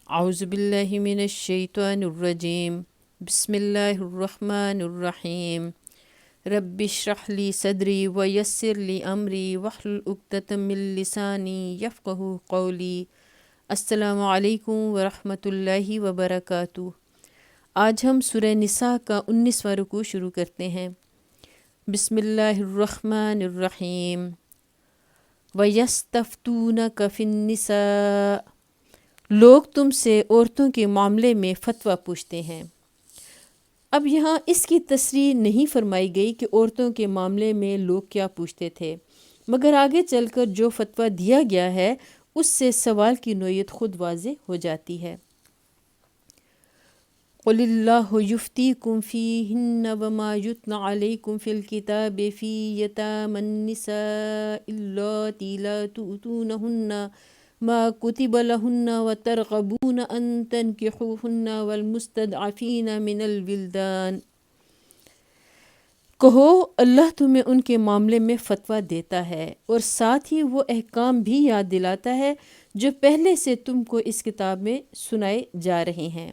اعوذ باللہ من الشیطان الرجیم بسم اللہ الرحمن الرحیم رب اشرح لی صدری ویسر لی امری واحلل عقدۃ من لسانی یفقہوا قولی۔ السلام علیکم ورحمۃ اللہ وبرکاتہ۔ آج ہم سورہ نساء کا 19واں رکوع شروع کرتے ہیں۔ بسم اللہ الرحمن الرحیم۔ وَيَسْتَفْتُونَكَ فِي النِّسَاءِ، لوگ تم سے عورتوں کے معاملے میں فتویٰ پوچھتے ہیں۔ اب یہاں اس کی تصریح نہیں فرمائی گئی کہ عورتوں کے معاملے میں لوگ کیا پوچھتے تھے، مگر آگے چل کر جو فتویٰ دیا گیا ہے اس سے سوال کی نوعیت خود واضح ہو جاتی ہے۔ قُلِ اللَّهُ يُفْتِيكُمْ فِيهِنَّ وَمَا يُتْلَىٰ عَلَيْكُمْ فِي الْكِتَابِ فِي يَتَامَى النِّسَاءِ اللَّاتِي لَا تُؤْتُونَهُنَّ مَا كُتِبَ لَهُنَّ وَتَرْغَبُونَ أَن تَنكِحُوهُنَّ وَالْمُسْتَضْعَفِينَ مِنَ الْوِلْدَانِ، کہو اللہ تمہیں ان کے معاملے میں فتویٰ دیتا ہے اور ساتھ ہی وہ احکام بھی یاد دلاتا ہے جو پہلے سے تم کو اس کتاب میں سنائے جا رہے ہیں۔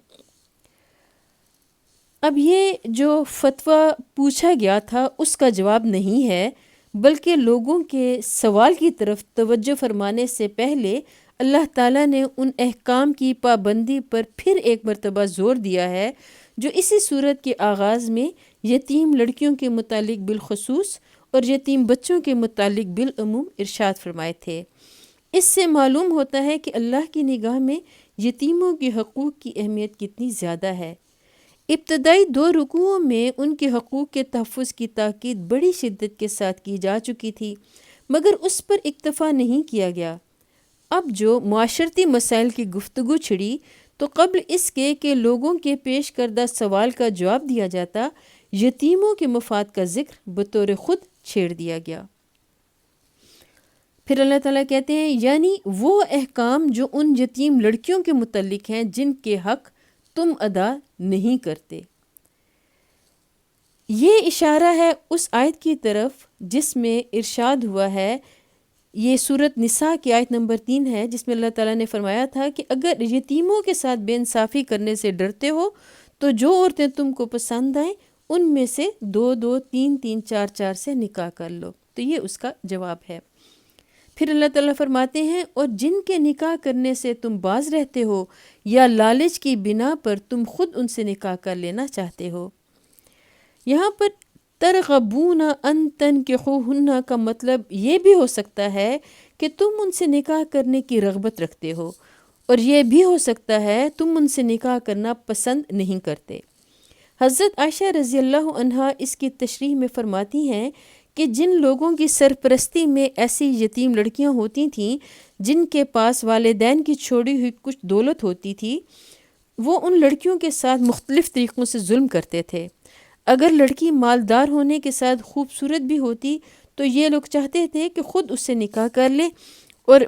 اب یہ جو فتویٰ پوچھا گیا تھا اس کا جواب نہیں ہے، بلکہ لوگوں کے سوال کی طرف توجہ فرمانے سے پہلے اللہ تعالیٰ نے ان احکام کی پابندی پر پھر ایک مرتبہ زور دیا ہے جو اسی صورت کے آغاز میں یتیم لڑکیوں کے متعلق بالخصوص اور یتیم بچوں کے متعلق بالعموم ارشاد فرمائے تھے۔ اس سے معلوم ہوتا ہے کہ اللہ کی نگاہ میں یتیموں کے حقوق کی اہمیت کتنی زیادہ ہے۔ ابتدائی 2 رکوعوں میں ان کے حقوق کے تحفظ کی تاکید بڑی شدت کے ساتھ کی جا چکی تھی، مگر اس پر اکتفا نہیں کیا گیا۔ اب جو معاشرتی مسائل کی گفتگو چھڑی تو قبل اس کے کہ لوگوں کے پیش کردہ سوال کا جواب دیا جاتا، یتیموں کے مفاد کا ذکر بطور خود چھیڑ دیا گیا۔ پھر اللہ تعالیٰ کہتے ہیں یعنی وہ احکام جو ان یتیم لڑکیوں کے متعلق ہیں جن کے حق تم ادا نہیں کرتے۔ یہ اشارہ ہے اس آیت کی طرف جس میں ارشاد ہوا ہے، یہ سورۃ نساء کی آیت نمبر 3 ہے، جس میں اللہ تعالیٰ نے فرمایا تھا کہ اگر یتیموں کے ساتھ بے انصافی کرنے سے ڈرتے ہو تو جو عورتیں تم کو پسند آئیں ان میں سے 2 3 4 سے نکاح کر لو۔ تو یہ اس کا جواب ہے۔ پھر اللہ تعالیٰ فرماتے ہیں اور جن کے نکاح کرنے سے تم باز رہتے ہو یا لالچ کی بنا پر تم خود ان سے نکاح کر لینا چاہتے ہو۔ یہاں پر ترغبون ان تنکحوہن کا مطلب یہ بھی ہو سکتا ہے کہ تم ان سے نکاح کرنے کی رغبت رکھتے ہو، اور یہ بھی ہو سکتا ہے تم ان سے نکاح کرنا پسند نہیں کرتے۔ حضرت عائشہ رضی اللہ عنہا اس کی تشریح میں فرماتی ہیں کہ جن لوگوں کی سرپرستی میں ایسی یتیم لڑکیاں ہوتی تھیں جن کے پاس والدین کی چھوڑی ہوئی کچھ دولت ہوتی تھی، وہ ان لڑکیوں کے ساتھ مختلف طریقوں سے ظلم کرتے تھے۔ اگر لڑکی مالدار ہونے کے ساتھ خوبصورت بھی ہوتی تو یہ لوگ چاہتے تھے کہ خود اس سے نکاح کر لیں اور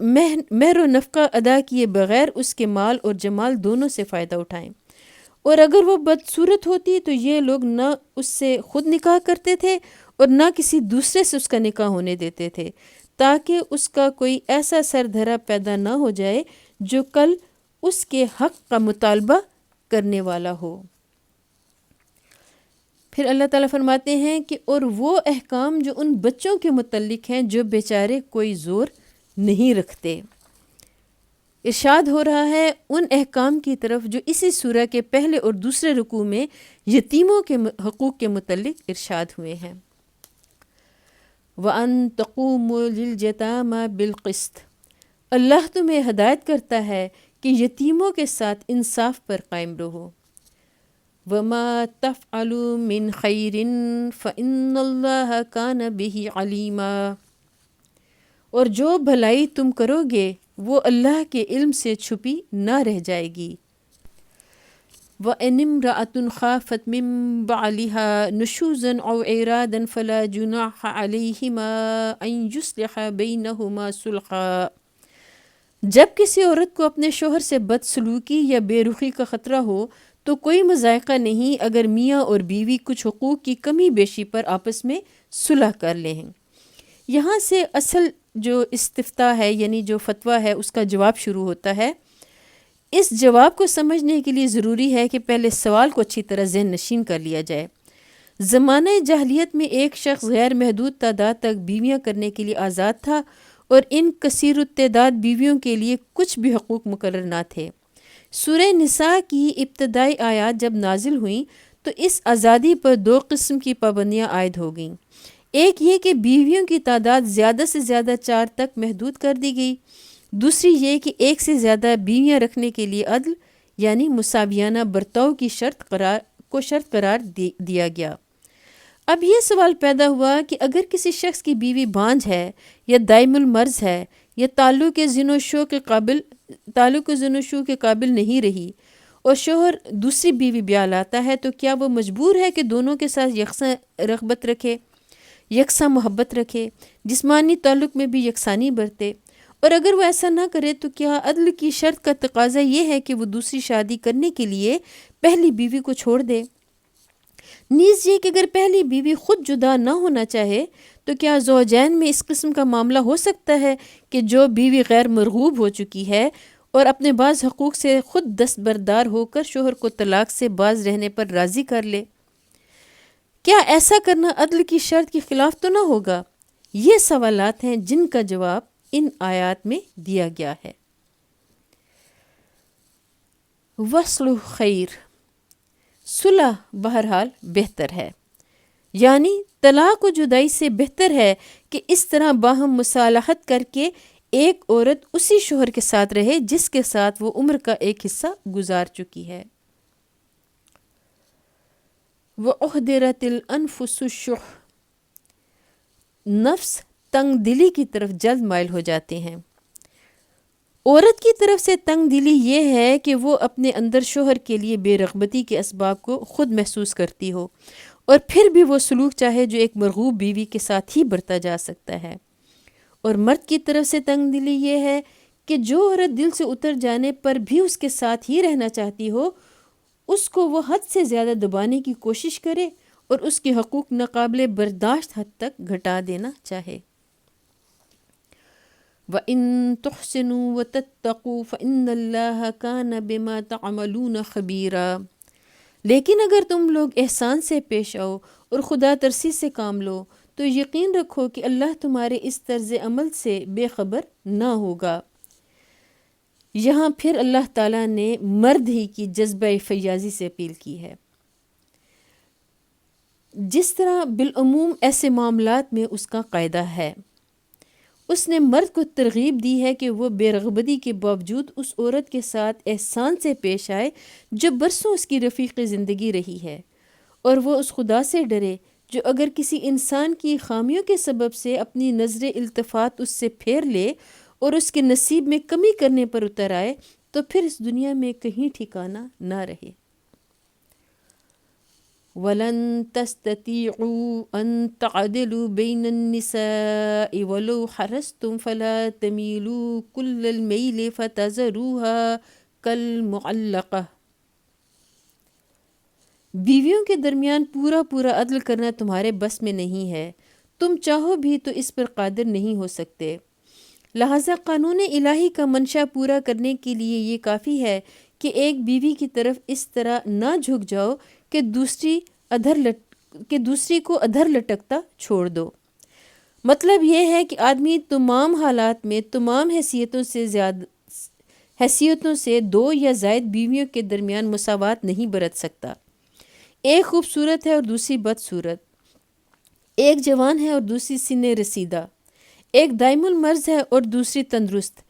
مہر و نفقہ ادا کیے بغیر اس کے مال اور جمال دونوں سے فائدہ اٹھائیں، اور اگر وہ بدصورت ہوتی تو یہ لوگ نہ اس سے خود نکاح کرتے تھے اور نہ کسی دوسرے سے اس کا نکاح ہونے دیتے تھے، تاکہ اس کا کوئی ایسا سردھرا پیدا نہ ہو جائے جو کل اس کے حق کا مطالبہ کرنے والا ہو۔ پھر اللہ تعالیٰ فرماتے ہیں کہ اور وہ احکام جو ان بچوں کے متعلق ہیں جو بیچارے کوئی زور نہیں رکھتے۔ ارشاد ہو رہا ہے ان احکام کی طرف جو اسی سورہ کے پہلے اور دوسرے رکوع میں یتیموں کے حقوق کے متعلق ارشاد ہوئے ہیں۔ وَأَن تَقُومُوا لِلْيَتَامَى بِالْقِسْطِ، اللہ تمہیں ہدایت کرتا ہے کہ یتیموں کے ساتھ انصاف پر قائم رہو۔ وَمَا تَفْعَلُوا مِنْ خَيْرٍ فَإِنَّ اللَّهَ كَانَ بِهِ عَلِيمًا، اور جو بھلائی تم کرو گے وہ اللہ کے علم سے چھپی نہ رہ جائے گی۔ وَإِنِ امْرَأَةٌ خَافَتْ مِن بَعْلِهَا نُشُوزًا أَوْ إِعْرَاضًا فَلَا جُنَاحَ عَلَيْهِمَا أَن يُصْلِحَا بَيْنَهُمَا صُلْحًا، جب کسی عورت کو اپنے شوہر سے بدسلوکی یا بے رخی کا خطرہ ہو تو کوئی مضائقہ نہیں اگر میاں اور بیوی کچھ حقوق کی کمی بیشی پر آپس میں صلح کر لیں۔ یہاں سے اصل جو استفتاء ہے یعنی جو فتویٰ ہے اس کا جواب شروع ہوتا ہے۔ اس جواب کو سمجھنے کے لیے ضروری ہے کہ پہلے سوال کو اچھی طرح ذہن نشین کر لیا جائے۔ زمانہ جاہلیت میں ایک شخص غیر محدود تعداد تک بیویاں کرنے کے لیے آزاد تھا اور ان کثیر التعداد بیویوں کے لیے کچھ بھی حقوق مقرر نہ تھے۔ سورہ نساء کی ابتدائی آیات جب نازل ہوئیں تو اس آزادی پر دو قسم کی پابندیاں عائد ہو گئیں۔ ایک یہ کہ بیویوں کی تعداد زیادہ سے زیادہ 4 تک محدود کر دی گئی، دوسری یہ کہ ایک سے زیادہ بیویاں رکھنے کے لیے عدل یعنی مساویانہ برتاؤ کی شرط قرار دیا گیا۔ اب یہ سوال پیدا ہوا کہ اگر کسی شخص کی بیوی بانجھ ہے یا دائم المرض ہے یا تعلق زن و شو کے قابل نہیں رہی اور شوہر دوسری بیوی بیاہ لاتا ہے تو کیا وہ مجبور ہے کہ دونوں کے ساتھ یکساں رغبت رکھے، یکساں محبت رکھے، جسمانی تعلق میں بھی یکسانی برتے؟ اور اگر وہ ایسا نہ کرے تو کیا عدل کی شرط کا تقاضا یہ ہے کہ وہ دوسری شادی کرنے کے لیے پہلی بیوی کو چھوڑ دے؟ نیز یہ کہ اگر پہلی بیوی خود جدا نہ ہونا چاہے تو کیا زوجین میں اس قسم کا معاملہ ہو سکتا ہے کہ جو بیوی غیر مرغوب ہو چکی ہے اور اپنے بعض حقوق سے خود دستبردار ہو کر شوہر کو طلاق سے باز رہنے پر راضی کر لے؟ کیا ایسا کرنا عدل کی شرط کے خلاف تو نہ ہوگا؟ یہ سوالات ہیں جن کا جواب ان آیات میں دیا گیا ہے۔ وصل خیر، صلح بہرحال بہتر ہے، یعنی طلاق و جدائی سے بہتر ہے کہ اس طرح باہم مصالحت کر کے ایک عورت اسی شوہر کے ساتھ رہے جس کے ساتھ وہ عمر کا ایک حصہ گزار چکی ہے۔ وَأُحْضِرَتِ الْأَنفُسُ الشُّحَّ، نفس تنگ دلی کی طرف جلد مائل ہو جاتے ہیں۔ عورت کی طرف سے تنگ دلی یہ ہے کہ وہ اپنے اندر شوہر کے لیے بے رغبتی کے اسباب کو خود محسوس کرتی ہو اور پھر بھی وہ سلوک چاہے جو ایک مرغوب بیوی کے ساتھ ہی برتا جا سکتا ہے۔ اور مرد کی طرف سے تنگ دلی یہ ہے کہ جو عورت دل سے اتر جانے پر بھی اس کے ساتھ ہی رہنا چاہتی ہو اس کو وہ حد سے زیادہ دبانے کی کوشش کرے اور اس کے حقوق ناقابل برداشت حد تک گھٹا دینا چاہے۔ وَإِن تُحْسِنُوا وَتَتَّقُوا فَإِنَّ اللَّهَ كَانَ بِمَا تَعْمَلُونَ خَبِيرًا، لیکن اگر تم لوگ احسان سے پیش آؤ اور خدا ترسی سے کام لو تو یقین رکھو کہ اللہ تمہارے اس طرز عمل سے بے خبر نہ ہوگا۔ یہاں پھر اللہ تعالیٰ نے مرد ہی کی جذبہ فیاضی سے اپیل کی ہے۔ جس طرح بالعموم ایسے معاملات میں اس کا قاعدہ ہے، اس نے مرد کو ترغیب دی ہے کہ وہ بے رغبتی کے باوجود اس عورت کے ساتھ احسان سے پیش آئے جو برسوں اس کی رفیق زندگی رہی ہے، اور وہ اس خدا سے ڈرے جو اگر کسی انسان کی خامیوں کے سبب سے اپنی نظر التفات اس سے پھیر لے اور اس کے نصیب میں کمی کرنے پر اتر آئے تو پھر اس دنیا میں کہیں ٹھکانہ نہ رہے۔ وَلَن تَسْتَطِيعُوا أَن تَعْدِلُوا بَيْنَ النِّسَاءِ وَلَوْ حَرَصْتُمْ فَلَا تَمِيلُوا كُلَّ الْمَيْلِ فَتَذَرُوهَا كَالْمُعَلَّقَةِ، بیویوں کے درمیان پورا عدل کرنا تمہارے بس میں نہیں ہے، تم چاہو بھی تو اس پر قادر نہیں ہو سکتے۔ لہذا قانون الہی کا منشا پورا کرنے کے لیے یہ کافی ہے کہ ایک بیوی کی طرف اس طرح نہ جھک جاؤ کہ دوسری کو ادھر لٹکتا چھوڑ دو۔ مطلب یہ ہے کہ آدمی تمام حالات میں تمام حیثیتوں سے 2 یا زائد بیویوں کے درمیان مساوات نہیں برت سکتا۔ ایک خوبصورت ہے اور دوسری بدصورت، ایک جوان ہے اور دوسری سن رسیدہ، ایک دائم المرض ہے اور دوسری تندرست،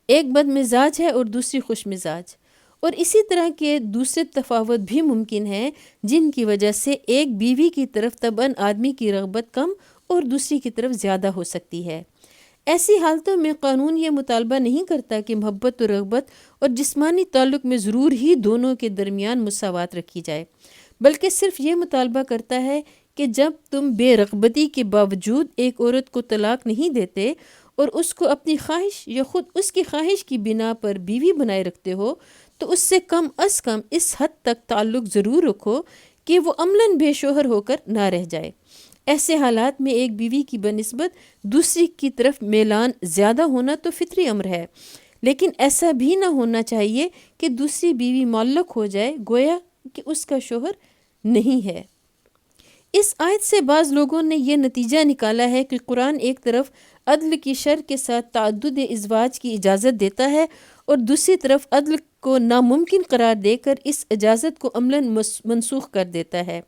ایک بد مزاج ہے اور دوسری خوش مزاج، اور اسی طرح کے دوسرے تفاوت بھی ممکن ہیں جن کی وجہ سے ایک بیوی کی طرف طبعاً آدمی کی رغبت کم اور دوسری کی طرف زیادہ ہو سکتی ہے۔ ایسی حالتوں میں قانون یہ مطالبہ نہیں کرتا کہ محبت و رغبت اور جسمانی تعلق میں ضرور ہی دونوں کے درمیان مساوات رکھی جائے، بلکہ صرف یہ مطالبہ کرتا ہے کہ جب تم بے رغبتی کے باوجود ایک عورت کو طلاق نہیں دیتے اور اس کو اپنی خواہش یا خود اس کی خواہش کی بنا پر بیوی بنائے رکھتے ہو تو اس سے کم از کم اس حد تک تعلق ضرور رکھو کہ وہ عملاً بے شوہر ہو کر نہ رہ جائے۔ ایسے حالات میں ایک بیوی کی بنسبت دوسری کی طرف میلان زیادہ ہونا تو فطری امر ہے، لیکن ایسا بھی نہ ہونا چاہیے کہ دوسری بیوی معلق ہو جائے گویا کہ اس کا شوہر نہیں ہے۔ اس آیت سے بعض لوگوں نے یہ نتیجہ نکالا ہے کہ قرآن ایک طرف عدل کی شرط کے ساتھ تعدد ازواج کی اجازت دیتا ہے اور دوسری طرف عدل کو ناممکن قرار دے کر اس اجازت کو عملاً منسوخ کر دیتا ہے،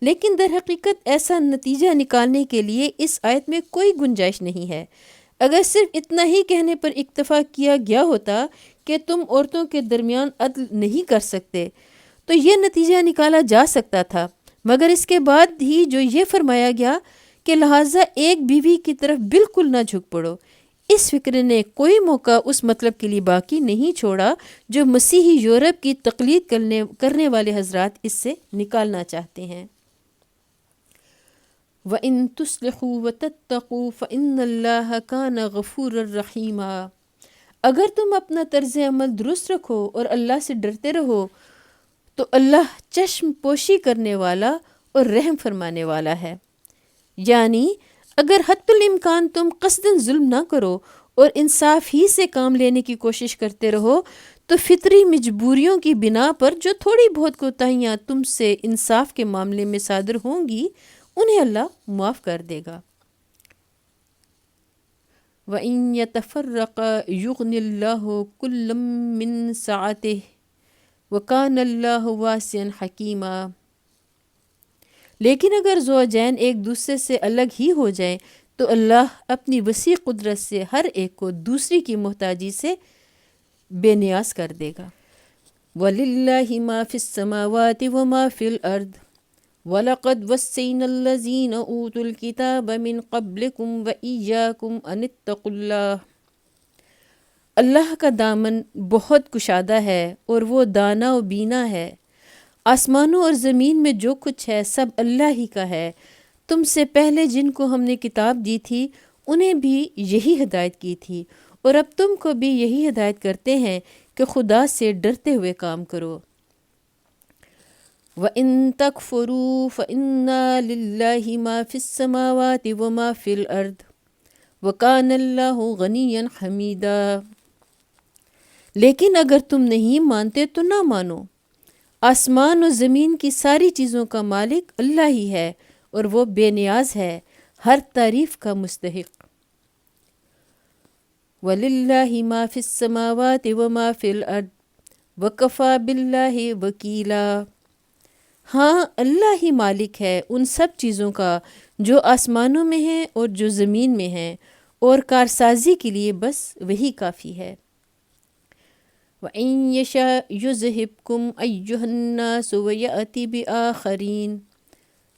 لیکن در حقیقت ایسا نتیجہ نکالنے کے لیے اس آیت میں کوئی گنجائش نہیں ہے۔ اگر صرف اتنا ہی کہنے پر اکتفا کیا گیا ہوتا کہ تم عورتوں کے درمیان عدل نہیں کر سکتے تو یہ نتیجہ نکالا جا سکتا تھا، مگر اس کے بعد ہی جو یہ فرمایا گیا کہ لہٰذا ایک بیوی کی طرف بالکل نہ جھک پڑو، اس فکر نے کوئی موقع اس مطلب کے لیے باقی نہیں چھوڑا جو مسیحی یورپ کی تقلید کرنے والے حضرات اس سے نکالنا چاہتے ہیں۔ وَإِن تُصْلِحُوا وَتَتَّقُوا فَإِنَّ اللَّهَ كَانَ غَفُورًا رَحِيمًا، اگر تم اپنا طرز عمل درست رکھو اور اللہ سے ڈرتے رہو تو اللہ چشم پوشی کرنے والا اور رحم فرمانے والا ہے۔ یعنی اگر حتی الامکان تم قصداً ظلم نہ کرو اور انصاف ہی سے کام لینے کی کوشش کرتے رہو تو فطری مجبوریوں کی بنا پر جو تھوڑی بہت کوتاہیاں تم سے انصاف کے معاملے میں صادر ہوں گی انہیں اللہ معاف کر دے گا۔ وَإِن يَتَفَرَّقَا يُغْنِ اللَّهُ كُلًّا مِّن سَعَتِهِ وَكَانَ اللَّهُ وَاسِعًا حَكِيمًا، لیکن اگر زوجین ایک دوسرے سے الگ ہی ہو جائیں تو اللہ اپنی وسیع قدرت سے ہر ایک کو دوسری کی محتاجی سے بے نیاز کر دے گا۔ وَلِلَّهِ مَا فِي السَّمَاوَاتِ وَمَا فِي الْأَرْضِ وَلَقَدْ وَصَّيْنَا الَّذِينَ أُوتُوا الْكِتَابَ مِنْ قَبْلِكُمْ وَإِيَّاكُمْ أَنِ اتَّقُوا اللَّهَ، اللہ کا دامن بہت کشادہ ہے اور وہ دانا و بینا ہے۔ آسمانوں اور زمین میں جو کچھ ہے سب اللہ ہی کا ہے۔ تم سے پہلے جن کو ہم نے کتاب دی تھی انہیں بھی یہی ہدایت کی تھی اور اب تم کو بھی یہی ہدایت کرتے ہیں کہ خدا سے ڈرتے ہوئے کام کرو۔ وَإِن تَكْفُرُوا فَإِنَّ لِلَّهِ مَا فِي السَّمَاوَاتِ وَمَا فِي الْأَرْضِ وَكَانَ اللَّهُ غَنِيًّا حَمِيدًا، لیکن اگر تم نہیں مانتے تو نہ مانو، آسمان و زمین کی ساری چیزوں کا مالک اللہ ہی ہے اور وہ بے نیاز ہے، ہر تعریف کا مستحق۔ وَلِلَّهِ مَا فِي السَّمَاوَاتِ وَمَا فِي الْأَرْضِ وَكَفَى بِاللَّهِ وَكِيلًا، ہاں اللہ ہی مالک ہے ان سب چیزوں کا جو آسمانوں میں ہیں اور جو زمین میں ہیں، اور کارسازی کے لیے بس وہی کافی ہے۔ وَإِن يَشَأْ يُذْهِبْكُمْ أَيُّهَا النَّاسُ وَيَأْتِ بِآخَرِينَ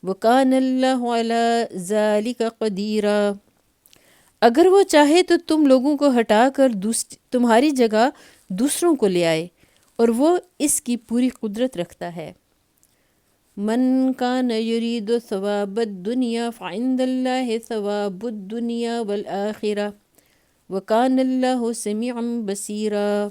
وَكَانَ اللَّهُ عَلَى ذَلِكَ قَدِيرًا، اگر وہ چاہے تو تم لوگوں کو ہٹا کر تمہاری جگہ دوسروں کو لے آئے اور وہ اس کی پوری قدرت رکھتا ہے۔ من كان يريد ثواب الدنيا فعند الله ثواب الدنيا والآخرة وكان الله سميعا بصيرا،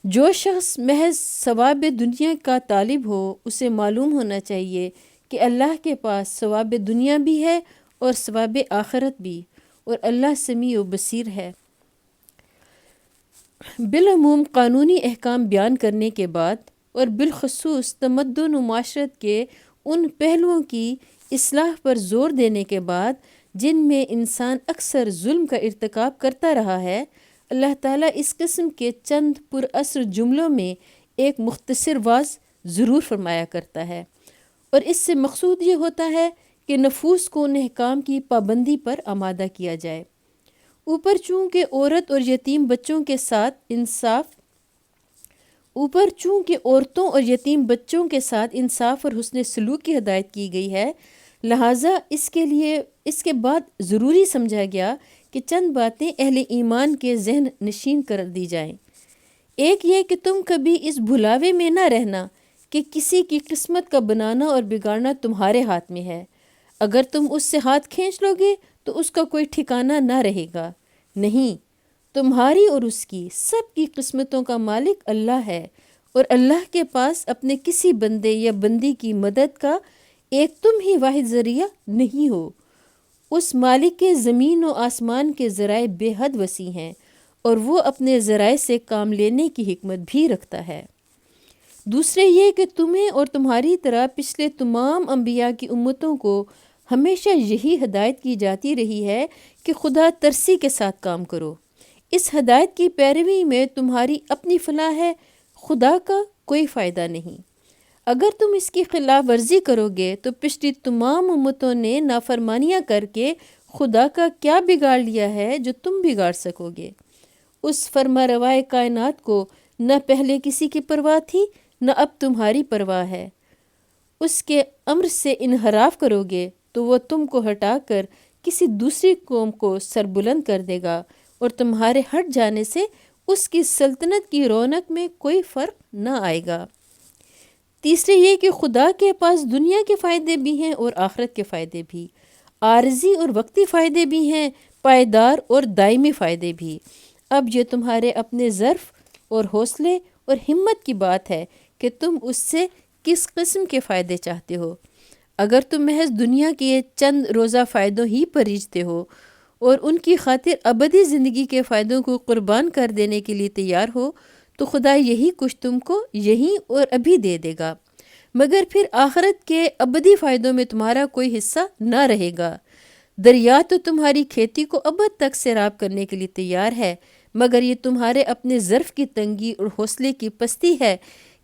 جو شخص محض ثواب دنیا کا طالب ہو اسے معلوم ہونا چاہیے کہ اللہ کے پاس ثواب دنیا بھی ہے اور ثواب آخرت بھی، اور اللہ سمیع و بصیر ہے۔ بالعموم قانونی احکام بیان کرنے کے بعد اور بالخصوص تمدن و معاشرت کے ان پہلوؤں کی اصلاح پر زور دینے کے بعد جن میں انسان اکثر ظلم کا ارتکاب کرتا رہا ہے، اللہ تعالیٰ اس قسم کے چند پر اثر جملوں میں ایک مختصر واضح ضرور فرمایا کرتا ہے، اور اس سے مقصود یہ ہوتا ہے کہ نفوس کو ان احکام کی پابندی پر آمادہ کیا جائے۔ اوپر چونکہ عورتوں اور یتیم بچوں کے ساتھ انصاف اور حسن سلوک کی ہدایت کی گئی ہے، لہٰذا اس کے بعد ضروری سمجھا گیا کہ چند باتیں اہل ایمان کے ذہن نشین کر دی جائیں۔ ایک یہ کہ تم کبھی اس بھلاوے میں نہ رہنا کہ کسی کی قسمت کا بنانا اور بگاڑنا تمہارے ہاتھ میں ہے۔ اگر تم اس سے ہاتھ کھینچ لو گے تو اس کا کوئی ٹھکانہ نہ رہے گا۔ نہیں، تمہاری اور اس کی سب کی قسمتوں کا مالک اللہ ہے، اور اللہ کے پاس اپنے کسی بندے یا بندی کی مدد کا ایک تم ہی واحد ذریعہ نہیں ہو۔ اس مالک کے زمین و آسمان کے ذرائع بے حد وسیع ہیں، اور وہ اپنے ذرائع سے کام لینے کی حکمت بھی رکھتا ہے۔ دوسرے یہ کہ تمہیں اور تمہاری طرح پچھلے تمام انبیاء کی امتوں کو ہمیشہ یہی ہدایت کی جاتی رہی ہے کہ خدا ترسی کے ساتھ کام کرو۔ اس ہدایت کی پیروی میں تمہاری اپنی فلاح ہے، خدا کا کوئی فائدہ نہیں۔ اگر تم اس کی خلاف ورزی کرو گے تو پچھلی تمام امتوں نے نافرمانیاں کر کے خدا کا کیا بگاڑ لیا ہے جو تم بگاڑ سکو گے؟ اس فرما روائے کائنات کو نہ پہلے کسی کی پرواہ تھی نہ اب تمہاری پرواہ ہے۔ اس کے امر سے انحراف کرو گے تو وہ تم کو ہٹا کر کسی دوسری قوم کو سربلند کر دے گا، اور تمہارے ہٹ جانے سے اس کی سلطنت کی رونق میں کوئی فرق نہ آئے گا۔ تیسرے یہ کہ خدا کے پاس دنیا کے فائدے بھی ہیں اور آخرت کے فائدے بھی، عارضی اور وقتی فائدے بھی ہیں، پائیدار اور دائمی فائدے بھی۔ اب یہ تمہارے اپنے ظرف اور حوصلے اور ہمت کی بات ہے کہ تم اس سے کس قسم کے فائدے چاہتے ہو۔ اگر تم محض دنیا کے چند روزہ فائدوں ہی پر ریجھتے ہو اور ان کی خاطر ابدی زندگی کے فائدوں کو قربان کر دینے کے لیے تیار ہو تو خدا یہی کچھ تم کو یہیں اور ابھی دے دے گا، مگر پھر آخرت کے ابدی فائدوں میں تمہارا کوئی حصہ نہ رہے گا۔ دریا تو تمہاری کھیتی کو ابد تک سیراب کرنے کے لیے تیار ہے، مگر یہ تمہارے اپنے ظرف کی تنگی اور حوصلے کی پستی ہے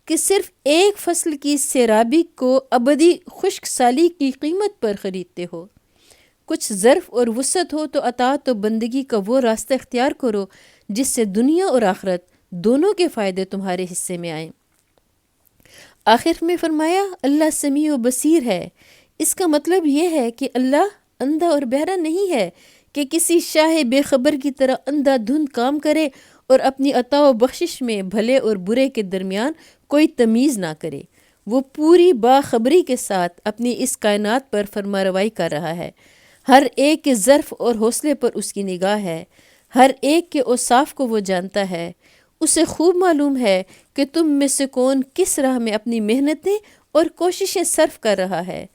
کہ صرف ایک فصل کی سیرابی کو ابدی خشک سالی کی قیمت پر خریدتے ہو۔ کچھ ظرف اور وسعت ہو تو اطاعت و بندگی کا وہ راستہ اختیار کرو جس سے دنیا اور آخرت دونوں کے فائدے تمہارے حصے میں آئیں۔ آخر میں فرمایا اللہ سمیع و بصیر ہے۔ اس کا مطلب یہ ہے کہ اللہ اندھا اور بہرا نہیں ہے کہ کسی شاہ بے خبر کی طرح اندھا دھند کام کرے اور اپنی عطا و بخشش میں بھلے اور برے کے درمیان کوئی تمیز نہ کرے۔ وہ پوری باخبری کے ساتھ اپنی اس کائنات پر فرما روائی کر رہا ہے۔ ہر ایک کے ظرف اور حوصلے پر اس کی نگاہ ہے، ہر ایک کے اوصاف کو وہ جانتا ہے۔ اسے خوب معلوم ہے کہ تم میں سے کون کس راہ میں اپنی محنتیں اور کوششیں صرف کر رہا ہے۔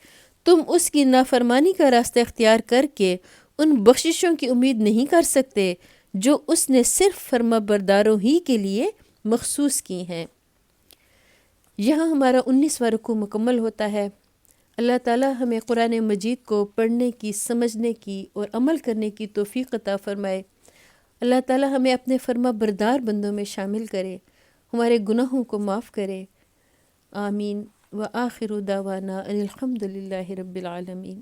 تم اس کی نافرمانی کا راستہ اختیار کر کے ان بخششوں کی امید نہیں کر سکتے جو اس نے صرف فرما برداروں ہی کے لیے مخصوص کی ہیں۔ یہاں ہمارا 19واں رکوع مکمل ہوتا ہے۔ اللہ تعالی ہمیں قرآن مجید کو پڑھنے کی، سمجھنے کی اور عمل کرنے کی توفیق عطا فرمائے۔ اللہ تعالی ہمیں اپنے فرما بردار بندوں میں شامل کرے، ہمارے گناہوں کو معاف کرے۔ آمین۔ وآخر دعوانا ان الحمد للہ رب العالمین۔